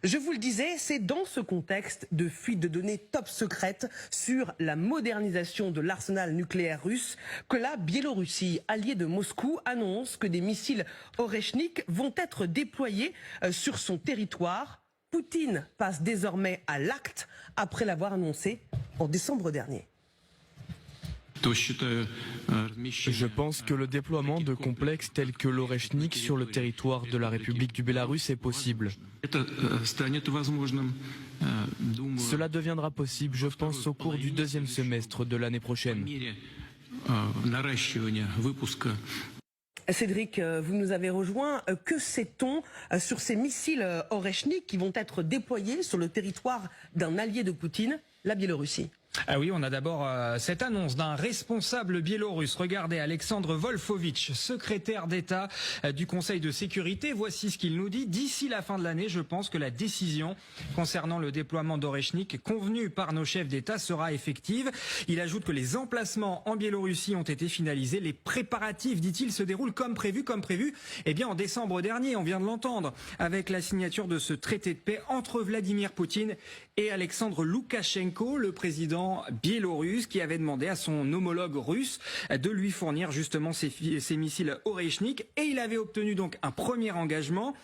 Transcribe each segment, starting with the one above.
Je vous le disais, c'est dans ce contexte de fuite de données top secrètes sur la modernisation de l'arsenal nucléaire russe que la Biélorussie, alliée de Moscou, annonce que des missiles Oreshnik vont être déployés sur son territoire. Poutine passe désormais à l'acte après l'avoir annoncé en décembre dernier. Je pense que le déploiement de complexes tels que l'Oreshnik sur le territoire de la République du Bélarus est possible. Cela deviendra possible, je pense, au cours du deuxième semestre de l'année prochaine. Cédric, vous nous avez rejoint. Que sait-on sur ces missiles Oreshnik qui vont être déployés sur le territoire d'un allié de Poutine, la Biélorussie ? Ah oui, on a d'abord cette annonce d'un responsable biélorusse. Regardez, Alexandre Volfovitch, secrétaire d'État du Conseil de sécurité. Voici ce qu'il nous dit. D'ici la fin de l'année, je pense que la décision concernant le déploiement d'Oreshnik convenue par nos chefs d'État sera effective. Il ajoute que les emplacements en Biélorussie ont été finalisés. Les préparatifs, dit-il, se déroulent comme prévu. Eh bien, en décembre dernier, on vient de l'entendre, avec la signature de ce traité de paix entre Vladimir Poutine et Alexandre Loukachenko, le président biélorusse, qui avait demandé à son homologue russe de lui fournir justement ces missiles Oreshnik, et il avait obtenu donc un premier engagement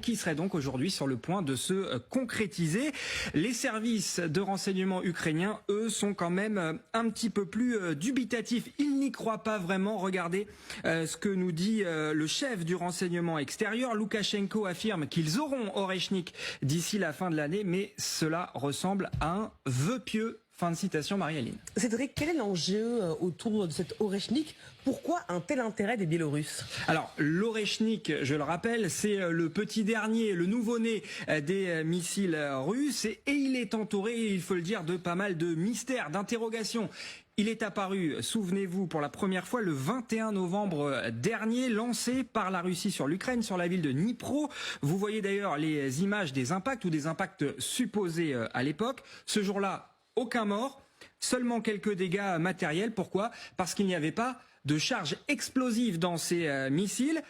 qui serait donc aujourd'hui sur le point de se concrétiser. Les services de renseignement ukrainiens, eux, sont quand même un petit peu plus dubitatifs. Ils n'y croient pas vraiment. Regardez ce que nous dit le chef du renseignement extérieur. Loukachenko affirme qu'ils auront Oreshnik d'ici la fin de l'année, mais cela ressemble à un vœu pieux. Fin de citation, Marie-Aline. Cédric, quel est l'enjeu autour de cette Oreshnik? Pourquoi un tel intérêt des Biélorusses? Alors, l'Oreshnik, je le rappelle, c'est le petit dernier, le nouveau-né des missiles russes, et il est entouré, il faut le dire, de pas mal de mystères, d'interrogations. Il est apparu, souvenez-vous, pour la première fois le 21 novembre dernier, lancé par la Russie sur l'Ukraine, sur la ville de Dnipro. Vous voyez d'ailleurs les images des impacts ou des impacts supposés à l'époque. Ce jour-là, aucun mort, seulement quelques dégâts matériels. Pourquoi? Parce qu'il n'y avait pas de charge explosive dans ces missiles.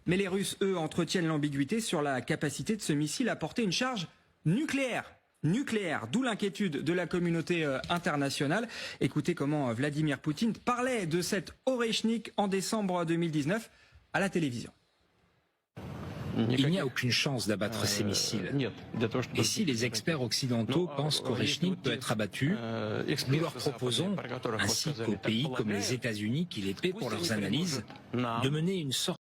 Mais les Russes, eux, entretiennent l'ambiguïté sur la capacité de ce missile à porter une charge nucléaire, d'où l'inquiétude de la communauté internationale. Écoutez comment Vladimir Poutine parlait de cette Oreshnik en décembre 2019 à la télévision. Il n'y a aucune chance d'abattre ces missiles. Et si les experts occidentaux pensent qu'Oreshnik peut être abattu, nous leur proposons, ainsi qu'aux pays comme les États-Unis qui les paient pour leurs analyses, de mener une sorte